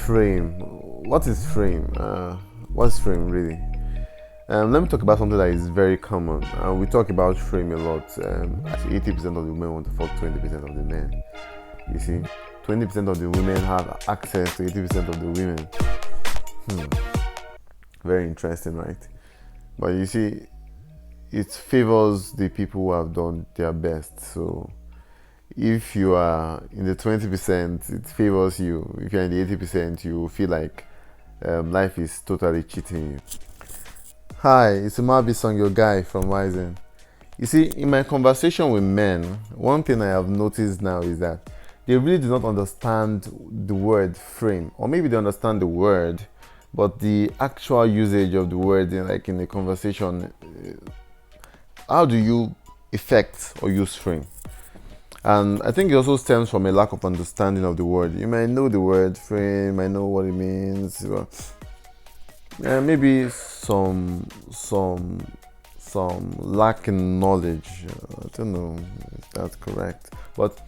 Frame. What is frame? What's frame really? Let me talk about something that is very common. We talk about frame a lot. 80% of the women want to fuck 20% of the men. You see, 20% of the women have access to 80% of the women. Very interesting, right? But you see, it favors the people who have done their best. So if you are in the 20%, it favors you. If you're in the 80%, you feel like life is totally cheating you. Hi, it's Bissong, your guy from Rising. You see, in my conversation with men, one thing I have noticed now is that they really do not understand the word frame, or maybe they understand the word, but the actual usage of the word in the conversation, how do you effect or use frame? And I think it also stems from a lack of understanding of the word. You might know the word frame, might know what it means, maybe some lack in knowledge. I don't know if that's correct. But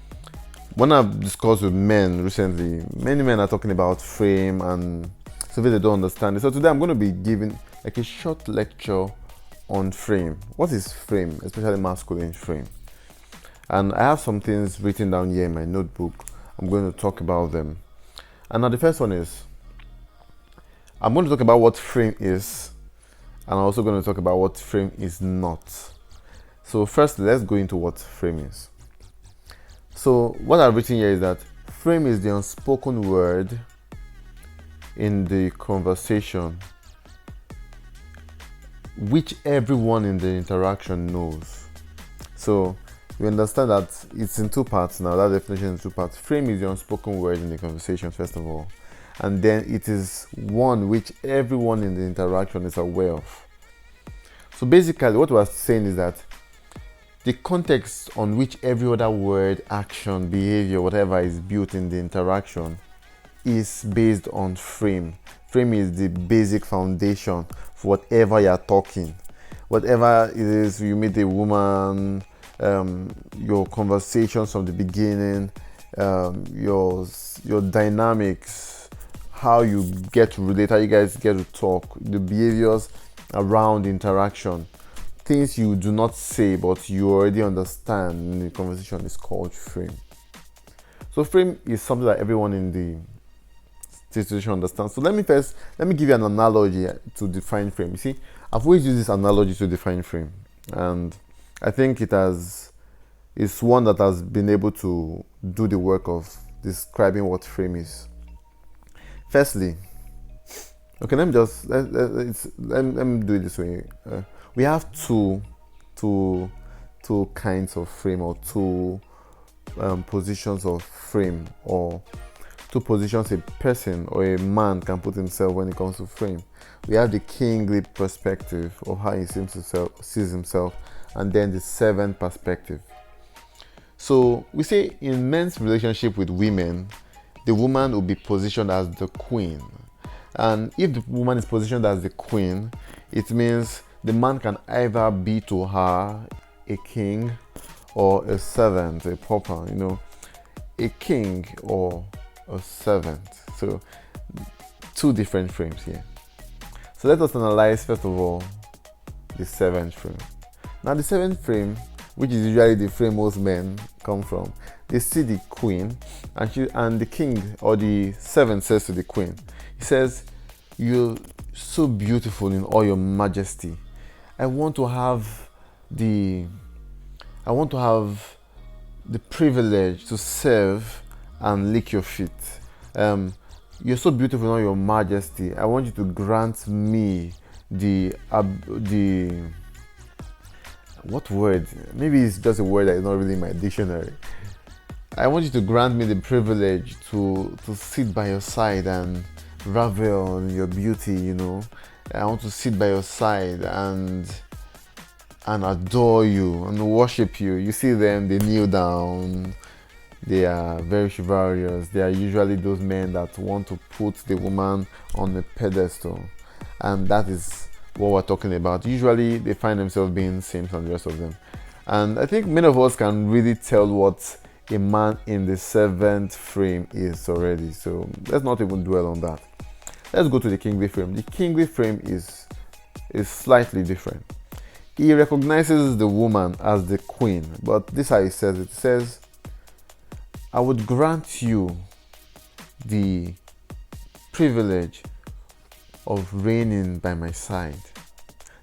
when I've discussed with men recently, many men are talking about frame and something they don't understand it. So today I'm going to be giving a short lecture on frame. What is frame, especially masculine frame? And I have some things written down here in my notebook. I'm going to talk about them. And now the first one is, I'm going to talk about what frame is, and I'm also going to talk about what frame is not. So first, let's go into what frame is. So what I've written here is that frame is the unspoken word in the conversation which everyone in the interaction knows. So we understand that it's in two parts now. That definition is in two parts. Frame is the unspoken word in the conversation, first of all. And then it is one which everyone in the interaction is aware of. So basically, what we're saying is that the context on which every other word, action, behavior, whatever is built in the interaction is based on frame. Frame is the basic foundation for whatever you're talking. Whatever it is, you meet a woman, your conversations from the beginning, your dynamics, how you get to relate, how you guys get to talk, the behaviors around interaction, things you do not say but you already understand in the conversation is called frame. So frame is something that everyone in the situation understands. So let me give you an analogy to define frame. You see, I've always used this analogy to define frame, and I think it's one that has been able to do the work of describing what frame is. Firstly, okay, let me do it this way. We have two kinds of frame, or two positions of frame, or two positions a person or a man can put himself when it comes to frame. We have the kingly perspective of how he sees himself, and then the servant perspective. So we say in men's relationship with women, the woman will be positioned as the queen. And if the woman is positioned as the queen, it means the man can either be to her a king or a servant, a pauper, a king or a servant. So two different frames here. So let us analyze first of all the servant frame. Now the servant frame, which is usually the frame most men come from, they see the queen, and the king or the servant says to the queen, he says, "You're so beautiful in all your majesty. I want to have the privilege to serve and lick your feet. You're so beautiful in all your majesty. I want you to grant me the what word? Maybe it's just a word that is not really in my dictionary. I want you to grant me the privilege to sit by your side and revel in your beauty, I want to sit by your side and adore you and worship you." You see them, they kneel down. They are very chivalrous. They are usually those men that want to put the woman on a pedestal. And that is what we're talking about. Usually they find themselves being simps and the rest of them. And I think many of us can really tell what a man in the servant frame is already. So let's not even dwell on that. Let's go to the kingly frame. The kingly frame is slightly different. He recognizes the woman as the queen, but this is how he says it. It says, I would grant you the privilege of reigning by my side.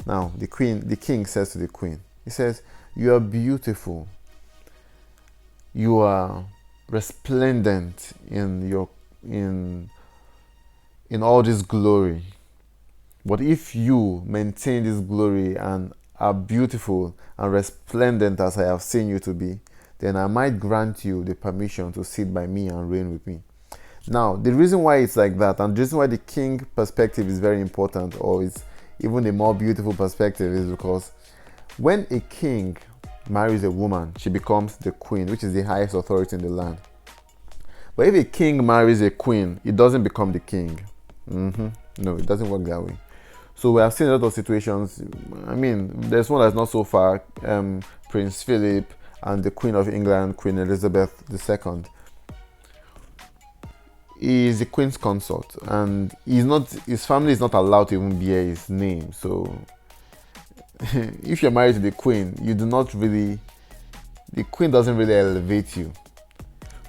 Now, the king says to the queen, he says, you are beautiful. You are resplendent in all this glory. But if you maintain this glory and are beautiful and resplendent as I have seen you to be, then I might grant you the permission to sit by me and reign with me. Now, the reason why it's like that, and the reason why the king perspective is very important, or is even a more beautiful perspective, is because when a king marries a woman, she becomes the queen, which is the highest authority in the land. But if a king marries a queen, it doesn't become the king. No, it doesn't work that way. So we have seen a lot of situations. I mean, there's one that's not so far. Prince Philip and the Queen of England, Queen Elizabeth II. He is the queen's consort, and his family is not allowed to even bear his name. So if you're married to the queen, the queen doesn't really elevate you.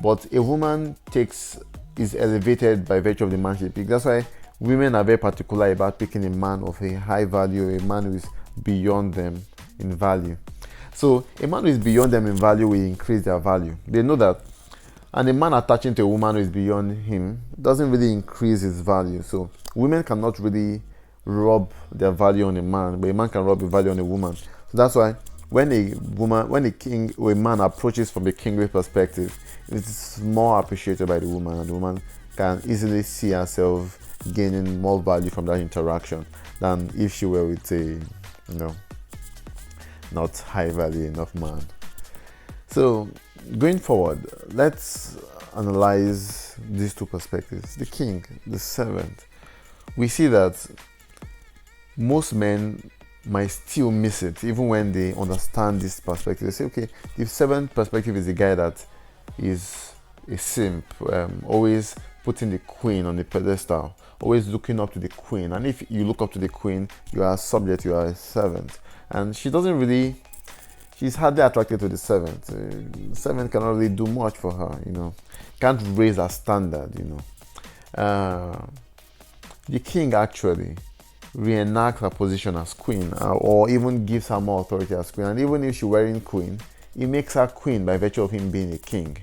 But a woman is elevated by virtue of the manship. That's why women are very particular about picking a man of a high value, a man who is beyond them in value. So a man who is beyond them in value will increase their value. They know that. And a man attaching to a woman who is beyond him doesn't really increase his value. So women cannot really rub their value on a man, but a man can rub the value on a woman. So that's why when a king or a man approaches from a kingly perspective, it's more appreciated by the woman, and the woman can easily see herself gaining more value from that interaction than if she were with a, not high value enough man. So going forward, let's analyze these two perspectives. The king, the servant. We see that most men might still miss it, even when they understand this perspective. They say, okay, the servant perspective is the guy that is a simp, always putting the queen on the pedestal, always looking up to the queen. And if you look up to the queen, you are a subject, you are a servant. And she's hardly attracted to the servant. The servant cannot really do much for her, can't raise her standard, The king actually reenacts her position as queen, or even gives her more authority as queen. And even if she's wearing queen, he makes her queen by virtue of him being a king.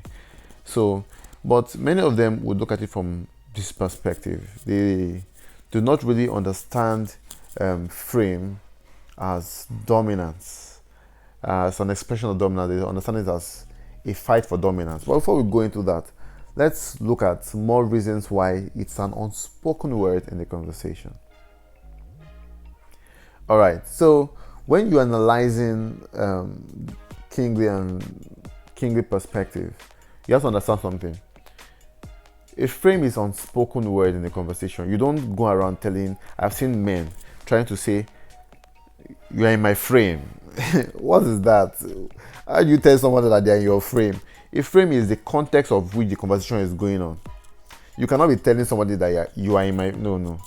So, but many of them would look at it from this perspective. They do not really understand frame as dominance, as an expression of dominance. They understand it as a fight for dominance. But before we go into that, let's look at more reasons why it's an unspoken word in the conversation. All right, so when you're analyzing kingly perspective, you have to understand something. A frame is unspoken word in the conversation. You don't go around telling. I've seen men trying to say, you are in my frame. What is that? How do you tell someone that they're in your frame? A frame is the context of which the conversation is going on. You cannot be telling somebody that you are in my... No.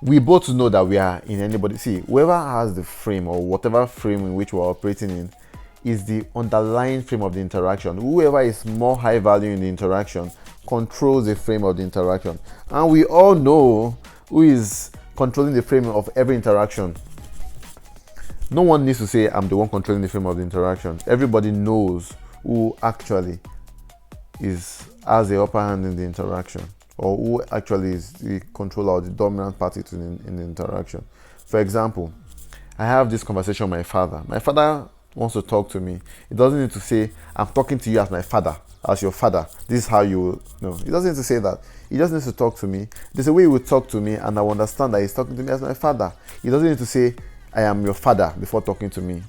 We both know that we are in anybody. See, whoever has the frame, or whatever frame in which we're operating in, is the underlying frame of the interaction. Whoever is more high value in the interaction controls the frame of the interaction. And we all know who is controlling the frame of every interaction. No one needs to say, I'm the one controlling the frame of the interaction. Everybody knows who actually has the upper hand in the interaction, or who actually is the controller or the dominant party in the interaction. For example, I have this conversation with my father. My father wants to talk to me. He doesn't need to say, I'm talking to you as my father, as your father. This is how you know. He doesn't need to say that. He just needs to talk to me. There's a way he will talk to me, and I will understand that he's talking to me as my father. He doesn't need to say, I am your father before talking to me.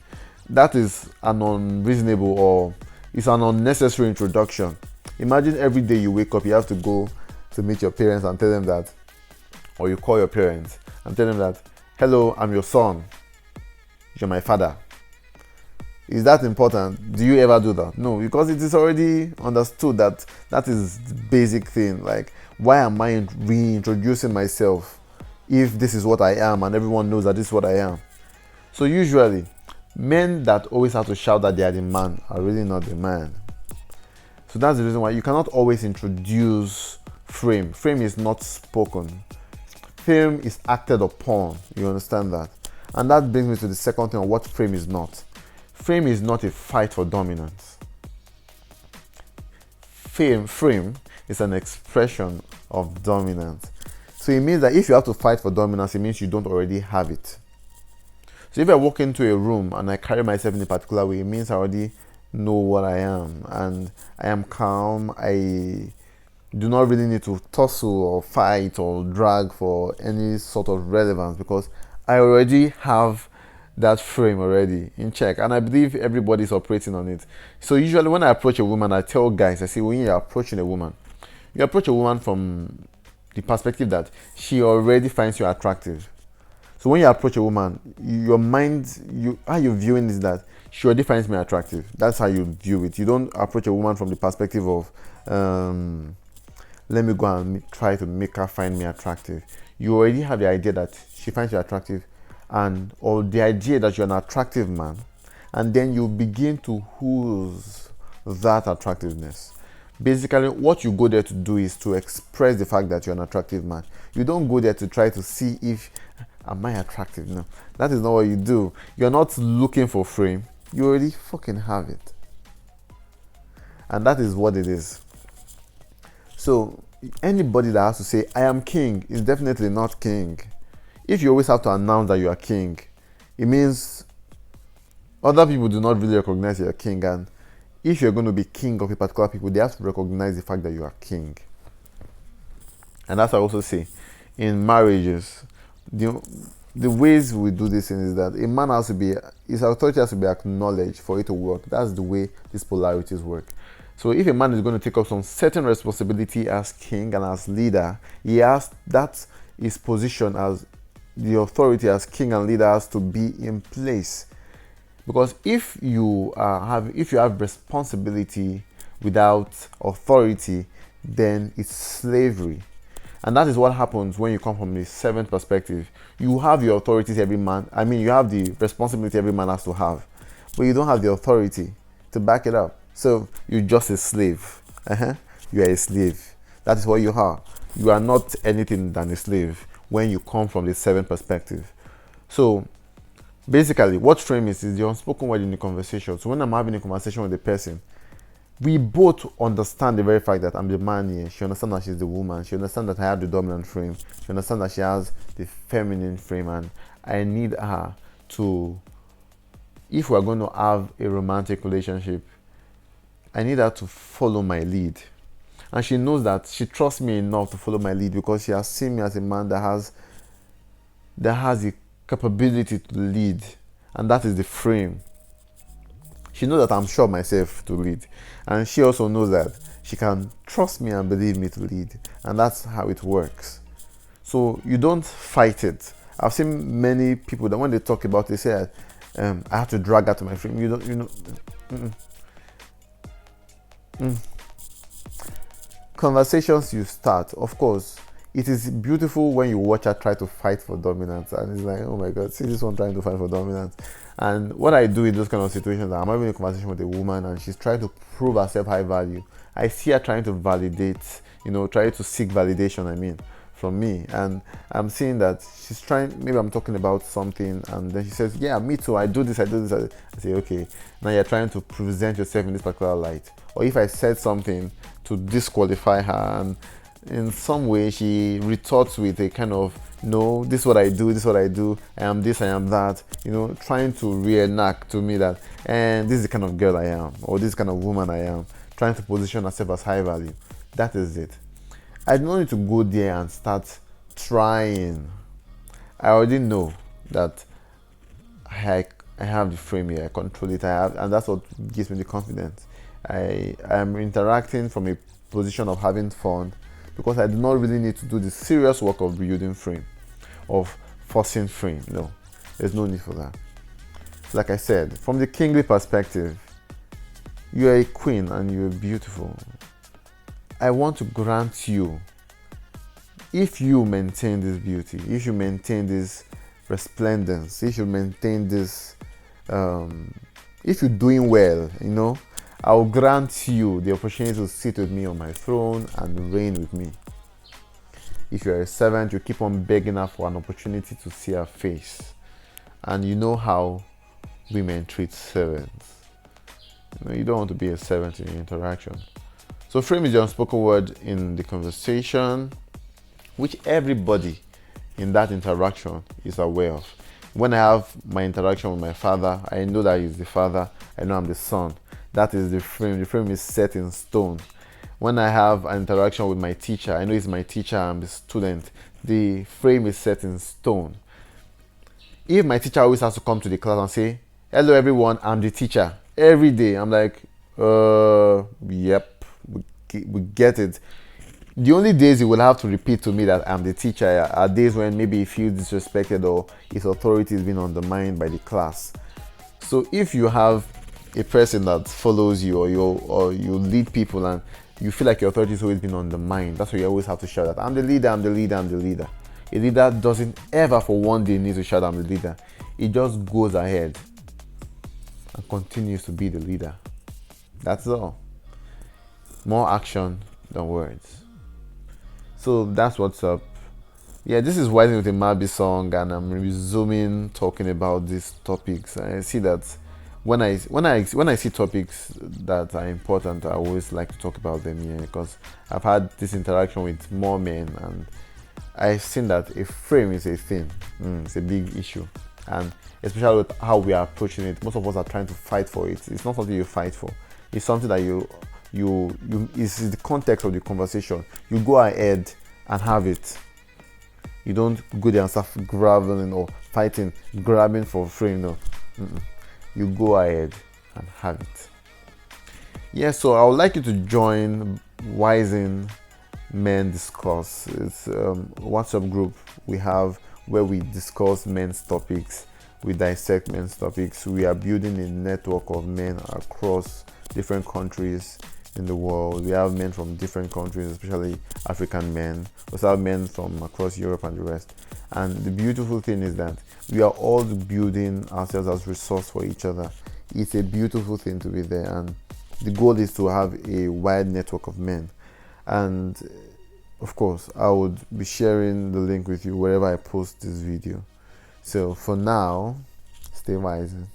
That is an unreasonable, or it's an unnecessary introduction. Imagine every day you wake up, you have to go to meet your parents and tell them that, or you call your parents and tell them that, hello, I'm your son, you're my father. Is that important? Do you ever do that? No, because it is already understood that that is the basic thing. Like, why am I reintroducing myself if this is what I am and everyone knows that this is what I am? So usually, men that always have to shout that they are the man are really not the man. So that's the reason why you cannot always introduce frame. Frame is not spoken. Frame is acted upon. You understand that? And that brings me to the second thing on what frame is not. Frame is not a fight for dominance. Frame is an expression of dominance. So it means that if you have to fight for dominance, it means you don't already have it. So if I walk into a room and I carry myself in a particular way, it means I already know what I am, and I am calm. I do not really need to tussle or fight or drag for any sort of relevance, because I already have that frame already in check, and I believe everybody's operating on it. So usually when I approach a woman, I tell guys, I say, when you're approaching a woman, you approach a woman from the perspective that she already finds you attractive. So when you approach a woman, your mind, how you're viewing is that she already finds me attractive. That's how you view it. You don't approach a woman from the perspective of let me go and try to make her find me attractive. You already have the idea that she finds you attractive, or the idea that you're an attractive man, and then you begin to ooze that attractiveness. Basically, what you go there to do is to express the fact that you're an attractive man. You don't go there to try to see if am I attractive. No, that is not what you do. You're not looking for frame. You already fucking have it, and that is what it is. So anybody that has to say I am king is definitely not king. If you always have to announce that you are king, it means other people do not really recognize you're king, and if you're going to be king of a particular people, they have to recognize the fact that you are king. And that's what I also say in marriages, the ways we do this thing is that a man has to be, his authority has to be acknowledged for it to work. That's the way these polarities work. So if a man is going to take up some certain responsibility as king and as leader, he has, that's his position as the authority as king and leader has to be in place. Because if you have responsibility without authority, then it's slavery. And that is what happens when you come from the servant perspective. You have your authorities every man. You have the responsibility every man has to have, but you don't have the authority to back it up. So you're just a slave. You are a slave. That is what you are. You are not anything than a slave when you come from the servant perspective. So basically, what frame is the unspoken word in the conversation. So when I'm having a conversation with a person, we both understand the very fact that I'm the man here. She understands that she's the woman. She understands that I have the dominant frame. She understands that she has the feminine frame, and I need her to, if we're going to have a romantic relationship, I need her to follow my lead. And she knows that she trusts me enough to follow my lead because she has seen me as a man that has the capability to lead, and that is the frame. She knows that I'm sure myself to lead, and she also knows that she can trust me and believe me to lead, and that's how it works. So you don't fight it. I've seen many people that when they talk about it, they say, I have to drag her to my frame. Conversations you start, of course, it is beautiful when you watch her try to fight for dominance, and it's like, oh my god, see this one trying to fight for dominance. And what I do in those kind of situations, I'm having a conversation with a woman and she's trying to prove herself high value. I see her trying to validate, trying to seek validation, from me. And I'm seeing that she's trying, maybe I'm talking about something, and then she says, yeah, me too, I do this. I say, okay, now you're trying to present yourself in this particular light. Or if I said something to disqualify her, and in some way she retorts with a kind of, no, this is what I do, I am this, I am that, trying to reenact to me that, and this is the kind of girl I am, or this kind of woman I am, trying to position herself as high value. That is it. I don't need to go there and start trying. I already know that I have the frame here, I control it, and that's what gives me the confidence. I am interacting from a position of having fun, because I do not really need to do the serious work of building frame, of forcing frame. No, there's no need for that. Like I said, from the kingly perspective, you are a queen and you are beautiful. I want to grant you, if you maintain this beauty, if you maintain this resplendence, if you maintain this, if you're doing well, I'll grant you the opportunity to sit with me on my throne and reign with me. If you're a servant, you keep on begging her for an opportunity to see her face. And you know how women treat servants. You don't want to be a servant in your interaction. So frame is the unspoken word in the conversation, which everybody in that interaction is aware of. When I have my interaction with my father, I know that he's the father, I know I'm the son. That is the frame. The frame is set in stone. When I have an interaction with my teacher, I know he's my teacher, I'm the student. The frame is set in stone. If my teacher always has to come to the class and say, "Hello everyone, I'm the teacher," every day, I'm like, yep, we get it. The only days he will have to repeat to me that I'm the teacher are days when maybe he feels disrespected or his authority is being undermined by the class. So if you have a person that follows you, or you lead people and you feel like your authority is always being undermined, that's why you always have to shout that I'm the leader, I'm the leader, I'm the leader. A leader doesn't ever for one day need to shout I'm the leader. It just goes ahead and continues to be the leader. That's all. More action than words. So that's what's up. Yeah, this is Rising with a Bissong, and I'm resuming talking about these topics. I see that when I see topics that are important, I always like to talk about them here, because I've had this interaction with more men, and I've seen that a frame is a thing. It's a big issue, and especially with how we are approaching it. Most of us are trying to fight for it. It's not something you fight for. It's something that you it's the context of the conversation. You go ahead and have it. You don't go there and start grabbing or fighting, grabbing for frame. No, you go ahead and have it. Yeah, so I would like you to join Wising Men Discuss. It's a WhatsApp group we have where we discuss men's topics, we dissect men's topics. We are building a network of men across different countries in the world. We have men from different countries, especially African men. We also have men from across Europe and the rest. And the beautiful thing is that we are all building ourselves as resource for each other. It's a beautiful thing to be there, and the goal is to have a wide network of men. And of course, I would be sharing the link with you wherever I post this video. So for now, stay rising.